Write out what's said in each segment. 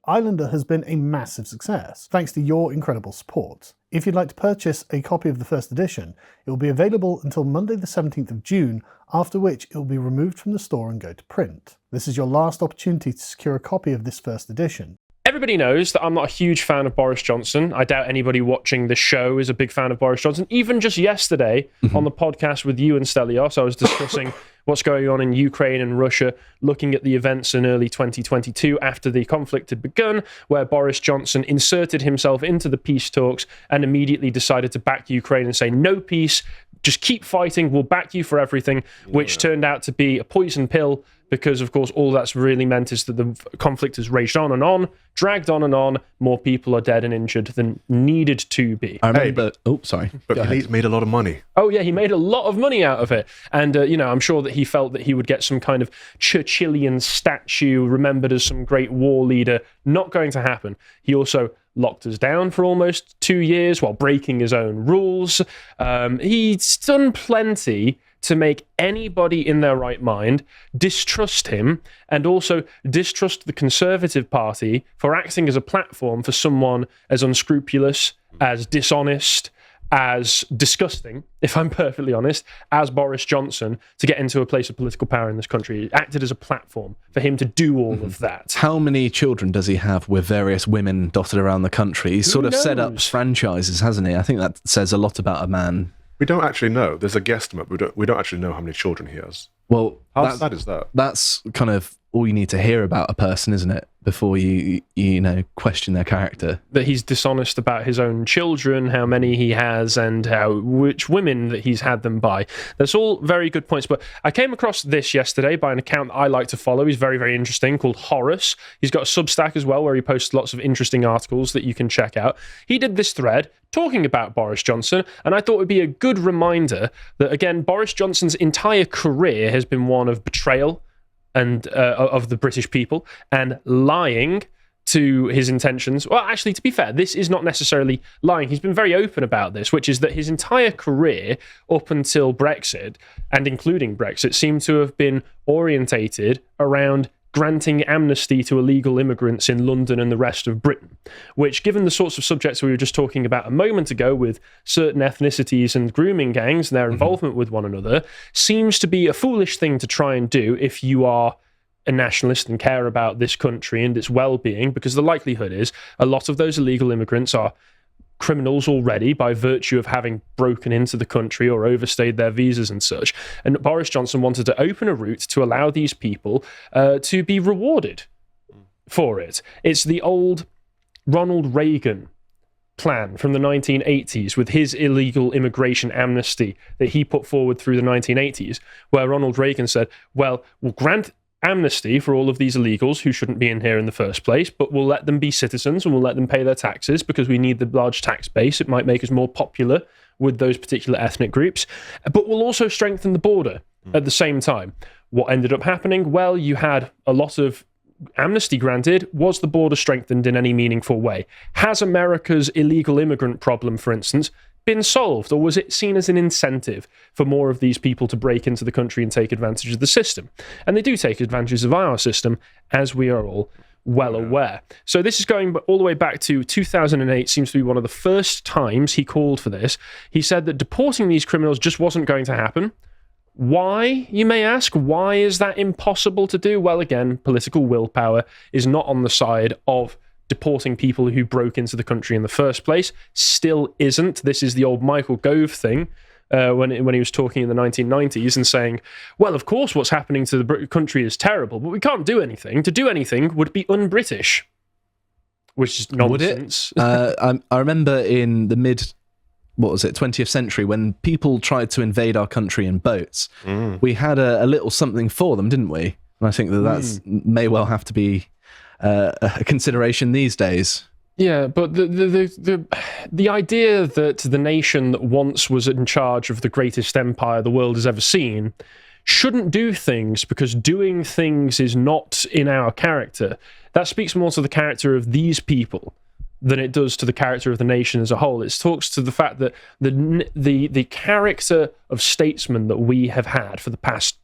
Islander has been a massive success, thanks to your incredible support. If you'd like to purchase a copy of the first edition, it will be available until Monday the 17th of June, after which it will be removed from the store and go to print. This is your last opportunity to secure a copy of this first edition. Everybody knows that I'm not a huge fan of Boris Johnson. I doubt anybody watching the show is a big fan of Boris Johnson. Even just yesterday on the podcast with you and Stelios, I was discussing what's going on in Ukraine and Russia, looking at the events in early 2022 after the conflict had begun, where Boris Johnson inserted himself into the peace talks and immediately decided to back Ukraine and say, no peace, just keep fighting, we'll back you for everything, which turned out to be a poison pill, because, of course, all that's really meant is that the conflict has raged on and on, dragged on and on, more people are dead and injured than needed to be. I remember... But he made a lot of money. Oh, yeah, he made a lot of money out of it. And, I'm sure that he felt that he would get some kind of Churchillian statue, remembered as some great war leader. Not going to happen. He also locked us down for almost 2 years while breaking his own rules. He's done plenty to make anybody in their right mind distrust him, and also distrust the Conservative Party for acting as a platform for someone as unscrupulous, as dishonest, as disgusting, if I'm perfectly honest, as Boris Johnson, to get into a place of political power in this country. It acted as a platform for him to do all of that. How many children does he have with various women dotted around the country? He's sort of set up franchises, hasn't he? I think that says a lot about a man. We don't actually know. There's a guesstimate. We don't actually know how many children he has. Well, how sad is that? That's kind of all you need to hear about a person, isn't it? Before you question their character. That he's dishonest about his own children, how many he has, and which women that he's had them by. That's all very good points. But I came across this yesterday by an account that I like to follow. He's very, very interesting, called Horace. He's got a Substack as well, where he posts lots of interesting articles that you can check out. He did this thread talking about Boris Johnson, and I thought it would be a good reminder that, again, Boris Johnson's entire career has been one of betrayal and of the British people, and lying to his intentions. Well, actually, to be fair, this is not necessarily lying. He's been very open about this, which is that his entire career up until Brexit, and including Brexit, seemed to have been orientated around granting amnesty to illegal immigrants in London and the rest of Britain, which, given the sorts of subjects we were just talking about a moment ago with certain ethnicities and grooming gangs and their involvement with one another, seems to be a foolish thing to try and do if you are a nationalist and care about this country and its well-being, because the likelihood is a lot of those illegal immigrants are criminals already by virtue of having broken into the country or overstayed their visas and such. And Boris Johnson wanted to open a route to allow these people to be rewarded for it. It's the old Ronald Reagan plan from the 1980s with his illegal immigration amnesty that he put forward through the 1980s, where Ronald Reagan said, well, we'll grant amnesty for all of these illegals who shouldn't be in here in the first place, but we'll let them be citizens and we'll let them pay their taxes because we need the large tax base. It might make us more popular with those particular ethnic groups, but we'll also strengthen the border at the same time. What ended up happening? Well, you had a lot of amnesty granted. Was the border strengthened in any meaningful way? Has America's illegal immigrant problem, for instance, been solved, or was it seen as an incentive for more of these people to break into the country and take advantage of the system? And they do take advantage of our system, as we are all well aware. So this is going all the way back to 2008, seems to be one of the first times he called for this. He said that deporting these criminals just wasn't going to happen. Why, you may ask? Why is that impossible to do? Well, again, political willpower is not on the side of deporting people who broke into the country in the first place. Still isn't. This is the old Michael Gove thing when he was talking in the 1990s and saying, well, of course what's happening to the country is terrible, but we can't do anything. To do anything would be un-British, which is nonsense. Would it? I remember in the 20th century, when people tried to invade our country in boats, we had a little something for them, didn't we? And I think that may well have to be a consideration these days. Yeah, but the idea that the nation that once was in charge of the greatest empire the world has ever seen shouldn't do things because doing things is not in our character, that speaks more to the character of these people than it does to the character of the nation as a whole. It talks to the fact that the character of statesmen that we have had for the past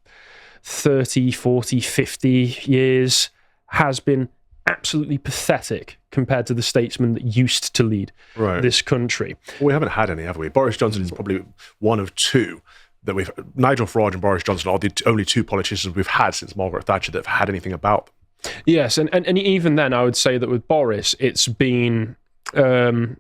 30, 40, 50 years has been absolutely pathetic compared to the statesmen that used to lead this country. Well, we haven't had any, have we? Boris Johnson is probably one of two that we've. Nigel Farage and Boris Johnson are the only two politicians we've had since Margaret Thatcher that have had anything about them. Yes, and even then, I would say that with Boris, it's been a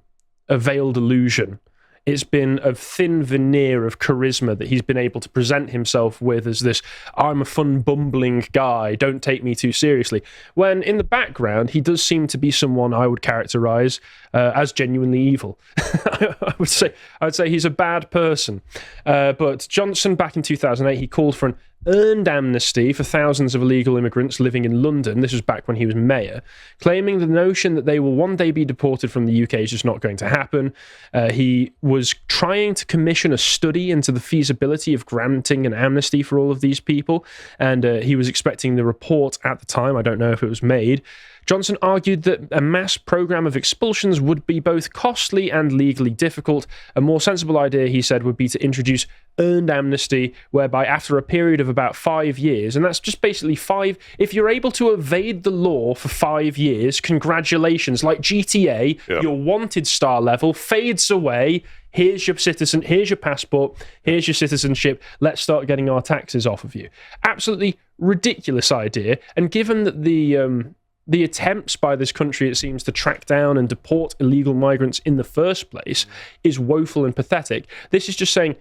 veiled illusion. It's been a thin veneer of charisma that he's been able to present himself with as this, I'm a fun, bumbling guy, don't take me too seriously. When in the background, he does seem to be someone I would characterise as genuinely evil. I would say he's a bad person. But Johnson, back in 2008, he called for an earned amnesty for thousands of illegal immigrants living in London. This was back when he was mayor, claiming the notion that they will one day be deported from the UK is just not going to happen. He was trying to commission a study into the feasibility of granting an amnesty for all of these people, and he was expecting the report at the time. I don't know if it was made. Johnson argued that a mass programme of expulsions would be both costly and legally difficult. A more sensible idea, he said, would be to introduce earned amnesty, whereby after a period of about 5 years, and that's just basically 5, if you're able to evade the law for 5 years, congratulations, like GTA, your wanted star level fades away. Here's your citizen, here's your passport, here's your citizenship, let's start getting our taxes off of you. Absolutely ridiculous idea, and given that the attempts by this country, it seems, to track down and deport illegal migrants in the first place is woeful and pathetic. This is just saying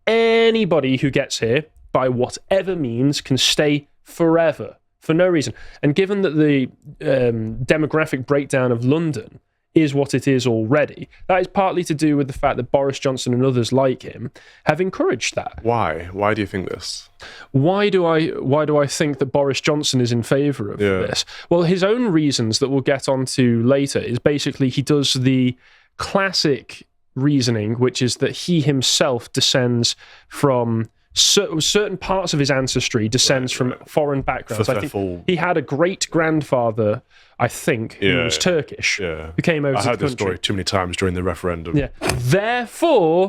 anybody who gets here, by whatever means, can stay forever for no reason. And given that the demographic breakdown of London is what it is already, that is partly to do with the fact that Boris Johnson and others like him have encouraged that. Why? Why do you think this? Why do I think that Boris Johnson is in favour of this? Well, his own reasons that we'll get onto later is basically he does the classic reasoning, which is that he himself descends from certain parts of his ancestry descends from foreign backgrounds. I think he had a great-grandfather, I think, who was Turkish, who came over to the country. I heard this story too many times during the referendum. Yeah. Therefore,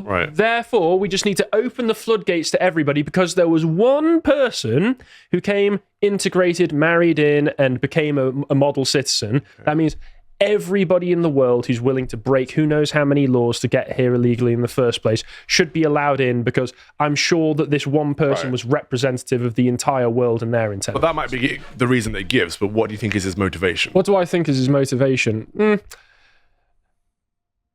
we just need to open the floodgates to everybody, because there was one person who came, integrated, married in, and became a model citizen. Okay. That means everybody in the world who's willing to break who knows how many laws to get here illegally in the first place should be allowed in, because I'm sure that this one person was representative of the entire world and their intent. Well, that might be the reason that he gives, but what do you think is his motivation? What do I think is his motivation?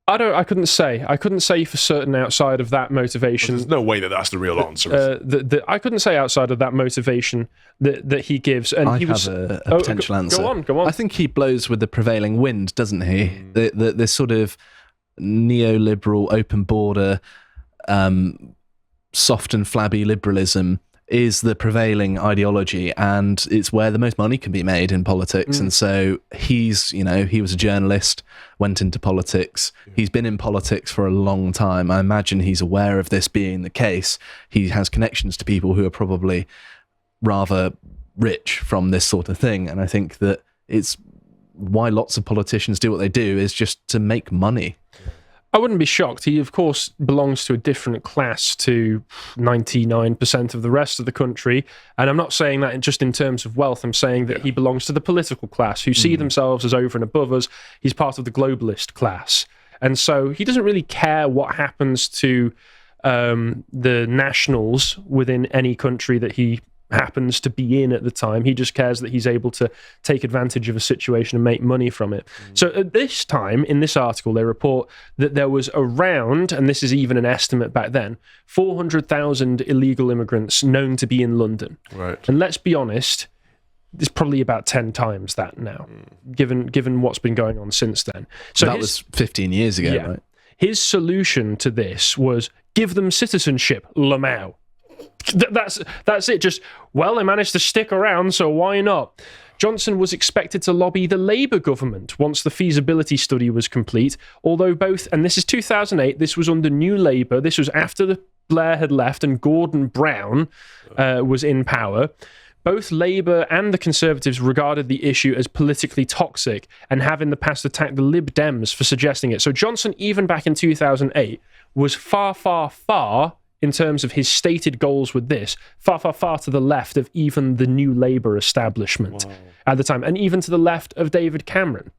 I couldn't say. I couldn't say for certain outside of that motivation. Well, there's no way that that's the real answer. I couldn't say outside of that motivation that he gives. And I have a potential answer. Go on. I think he blows with the prevailing wind, doesn't he? This sort of neoliberal, open border, soft and flabby liberalism is the prevailing ideology, and it's where the most money can be made in politics. And so he was a journalist, went into politics. He's been in politics for a long time. I imagine he's aware of this being the case. He has connections to people who are probably rather rich from this sort of thing. And I think that it's why lots of politicians do what they do, is just to make money. I wouldn't be shocked. He, of course, belongs to a different class to 99% of the rest of the country. And I'm not saying that just in terms of wealth. I'm saying that he belongs to the political class, who see themselves as over and above us. He's part of the globalist class. And so he doesn't really care what happens to the nationals within any country that he happens to be in at the time. He just cares that he's able to take advantage of a situation and make money from it. So at this time, in this article, they report that there was around, and this is even an estimate back then, 400,000 illegal immigrants known to be in London. Right. And let's be honest, it's probably about 10 times that now, given what's been going on since then. So that was 15 years ago, right? His solution to this was give them citizenship, Lamau. That's it. Just, well, they managed to stick around, so why not? Johnson was expected to lobby the Labour government once the feasibility study was complete, although both, and this is 2008, this was under New Labour, this was after the Blair had left and Gordon Brown was in power. Both Labour and the Conservatives regarded the issue as politically toxic and have in the past attacked the Lib Dems for suggesting it. So Johnson, even back in 2008, was far, far, far in terms of his stated goals with this, far, far, far to the left of even the New Labour establishment at the time, and even to the left of David Cameron,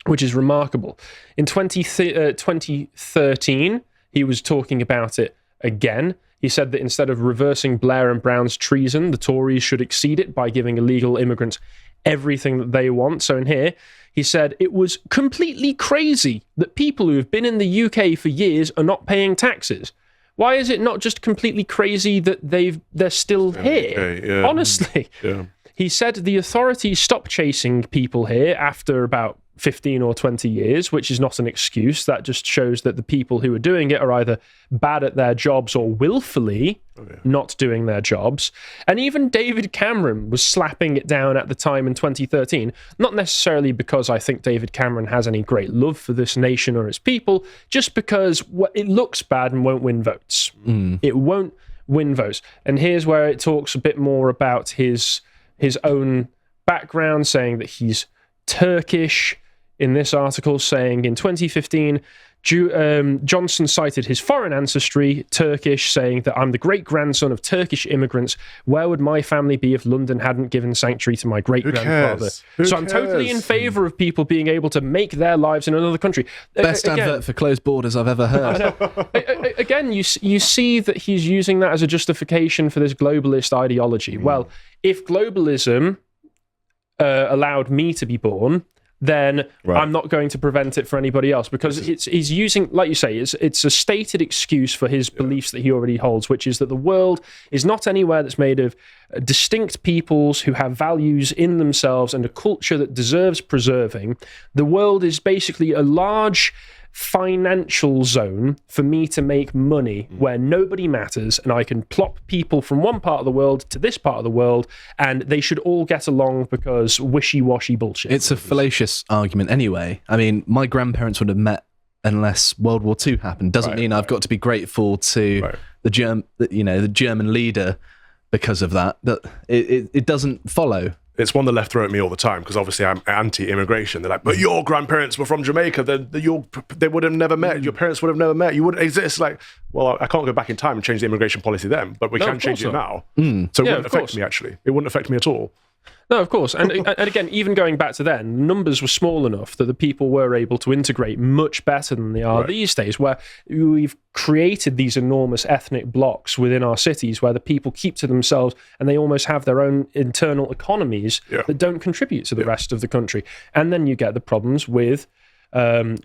which is remarkable. In 2013, he was talking about it again. He said that instead of reversing Blair and Brown's treason, the Tories should exceed it by giving illegal immigrants everything that they want. So in here, he said it was completely crazy that people who have been in the UK for years are not paying taxes. Why is it not just completely crazy that they're still here? Honestly. Yeah. He said the authorities stopped chasing people here after about 15 or 20 years, which is not an excuse. That just shows that the people who are doing it are either bad at their jobs or willfully not doing their jobs. And even David Cameron was slapping it down at the time in 2013, not necessarily because I think David Cameron has any great love for this nation or its people, just because it looks bad and won't win votes. It won't win votes. And here's where it talks a bit more about his own background, saying that he's Turkish. In this article, saying in 2015, Johnson cited his foreign ancestry, Turkish, saying that I'm the great-grandson of Turkish immigrants. Where would my family be if London hadn't given sanctuary to my great-grandfather? So I'm totally in favour of people being able to make their lives in another country. Best advert for closed borders I've ever heard. Again, you see that he's using that as a justification for this globalist ideology. Well, if globalism allowed me to be born, then I'm not going to prevent it for anybody else, because he's using, like you say, it's a stated excuse for his beliefs that he already holds, which is that the world is not anywhere that's made of distinct peoples who have values in themselves and a culture that deserves preserving. The world is basically a large financial zone for me to make money where nobody matters, and I can plop people from one part of the world to this part of the world, and they should all get along because wishy-washy bullshit. It's a fallacious argument anyway. I mean, my grandparents would have met unless World War II happened. Doesn't mean I've got to be grateful to the German leader because of that. That it doesn't follow. It's one the left throw at me all the time, because obviously I'm anti-immigration. They're like, but your grandparents were from Jamaica. They would have never met. Your parents would have never met. You wouldn't exist. Like, well, I can't go back in time and change the immigration policy then, but we can change it now. So it wouldn't affect me, actually. It wouldn't affect me at all. No, of course. And again, even going back to then, numbers were small enough that the people were able to integrate much better than they are these days, where we've created these enormous ethnic blocks within our cities where the people keep to themselves and they almost have their own internal economies that don't contribute to the rest of the country. And then you get the problems with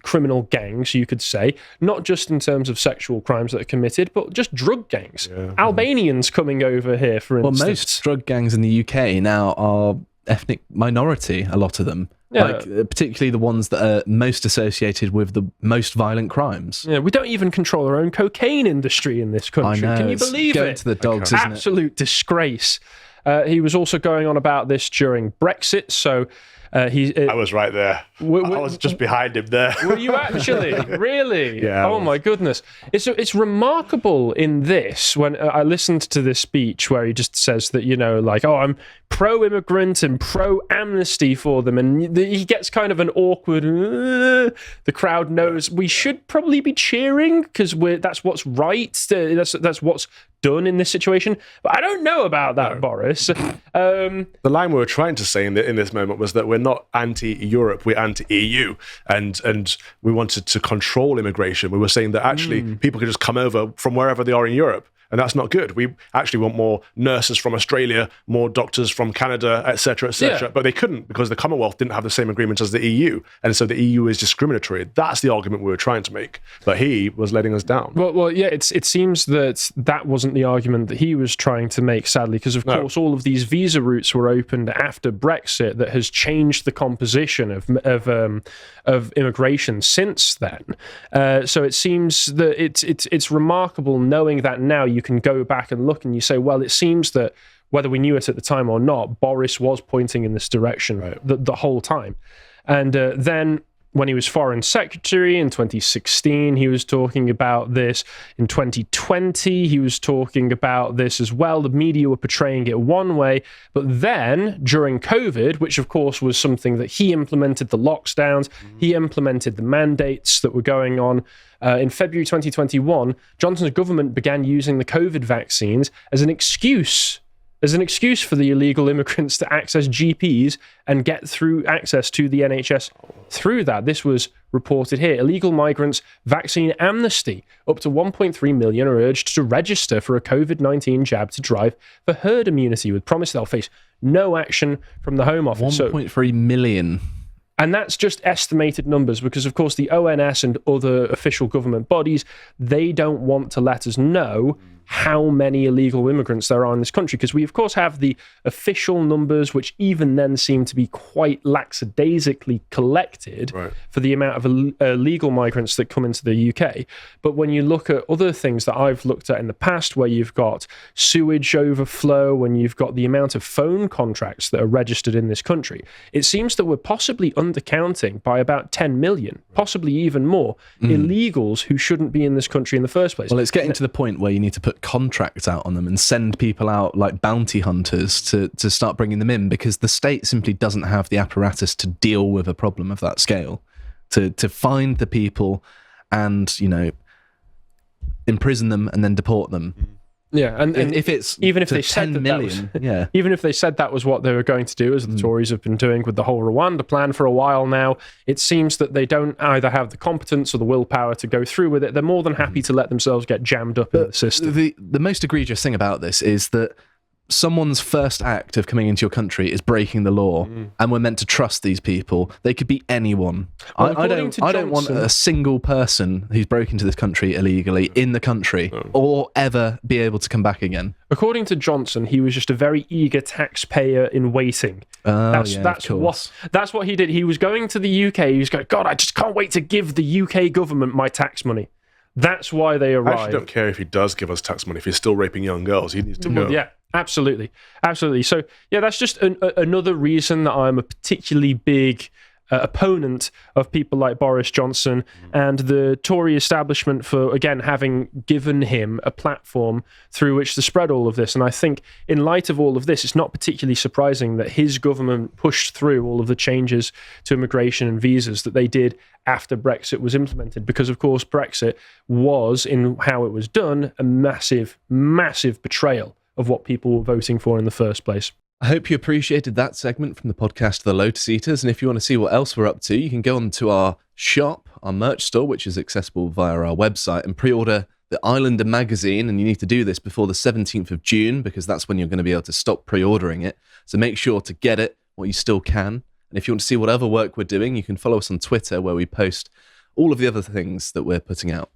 criminal gangs, you could say, not just in terms of sexual crimes that are committed, but just drug gangs. Albanians coming over here, for instance. Well, most drug gangs in the UK now are ethnic minority, a lot of them. Like, particularly the ones that are most associated with the most violent crimes. Yeah, we don't even control our own cocaine industry in this country. I know, can you believe going it? to the dogs, isn't Absolute disgrace. He was also going on about this during Brexit, so I was right there. I was just behind him there. Were you actually? Really? Yeah. Oh my goodness. It's remarkable in this, when I listened to this speech where he just says that, I'm pro-immigrant and pro-amnesty for them, and he gets kind of an awkward, the crowd knows we should probably be cheering because that's what's right. That's what's done in this situation. But I don't know about that, Boris. The line we were trying to say in this moment was that we're not anti-Europe, we're anti-EU, and we wanted to control immigration. We were saying that actually people could just come over from wherever they are in Europe, and that's not good. We actually want more nurses from Australia, more doctors from Canada, etc., etc. But they couldn't, because the Commonwealth didn't have the same agreements as the EU, and so the EU is discriminatory. That's the argument we were trying to make, but he was letting us down. Well, yeah, it seems that wasn't the argument that he was trying to make, sadly, because of course all of these visa routes were opened after Brexit that has changed the composition of immigration since then. So it seems that it's remarkable knowing that now you can go back and look and you say, well, it seems that whether we knew it at the time or not, Boris was pointing in this direction the whole time. And then when he was foreign secretary in 2016, he was talking about this. In 2020, he was talking about this as well. The media were portraying it one way. But then, during COVID, which of course was something that he implemented, the lockdowns, he implemented the mandates that were going on. In February 2021, Johnson's government began using the COVID vaccines as an excuse for the illegal immigrants to access GPs and get through access to the NHS through that. This was reported here. Illegal migrants vaccine amnesty. Up to 1.3 million are urged to register for a COVID-19 jab to drive for herd immunity, with promise they'll face no action from the Home Office. 1.3 million. And that's just estimated numbers because, of course, the ONS and other official government bodies, they don't want to let us know how many illegal immigrants there are in this country, because we, of course, have the official numbers, which even then seem to be quite lackadaisically collected for the amount of illegal migrants that come into the UK. But when you look at other things that I've looked at in the past, where you've got sewage overflow, when you've got the amount of phone contracts that are registered in this country, it seems that we're possibly undercounting by about 10 million, possibly even more, illegals who shouldn't be in this country in the first place. Well, it's getting to the point where you need to put contracts out on them and send people out like bounty hunters to start bringing them in, because the state simply doesn't have the apparatus to deal with a problem of that scale, to find the people and, you know, imprison them and then deport them. Yeah, and if it's even if they said that million, yeah, even if they said that was what they were going to do, as the Tories have been doing with the whole Rwanda plan for a while now, it seems that they don't either have the competence or the willpower to go through with it. They're more than happy to let themselves get jammed up in the system. The most egregious thing about this is that someone's first act of coming into your country is breaking the law, and we're meant to trust these people. They could be anyone. Well, I don't want a single person who's broken into this country illegally in the country or ever be able to come back again. According to Johnson, he was just a very eager taxpayer in waiting. That's what he did. He was going to the UK. He was going, God, I just can't wait to give the UK government my tax money. That's why they arrived. I actually don't care if he does give us tax money. If he's still raping young girls, he needs to go. Yeah, absolutely. So, yeah, that's just another reason that I'm a particularly big opponent of people like Boris Johnson and the Tory establishment for, again, having given him a platform through which to spread all of this. And I think in light of all of this, it's not particularly surprising that his government pushed through all of the changes to immigration and visas that they did after Brexit was implemented, because, of course, Brexit was, in how it was done, a massive, massive betrayal of what people were voting for in the first place. I hope you appreciated that segment from the podcast The Lotus Eaters, and if you want to see what else we're up to, you can go onto our shop, our merch store, which is accessible via our website, and pre-order the Islander magazine, and you need to do this before the 17th of June, because that's when you're going to be able to stop pre-ordering it. So make sure to get it while you still can. And if you want to see what other work we're doing, you can follow us on Twitter, where we post all of the other things that we're putting out.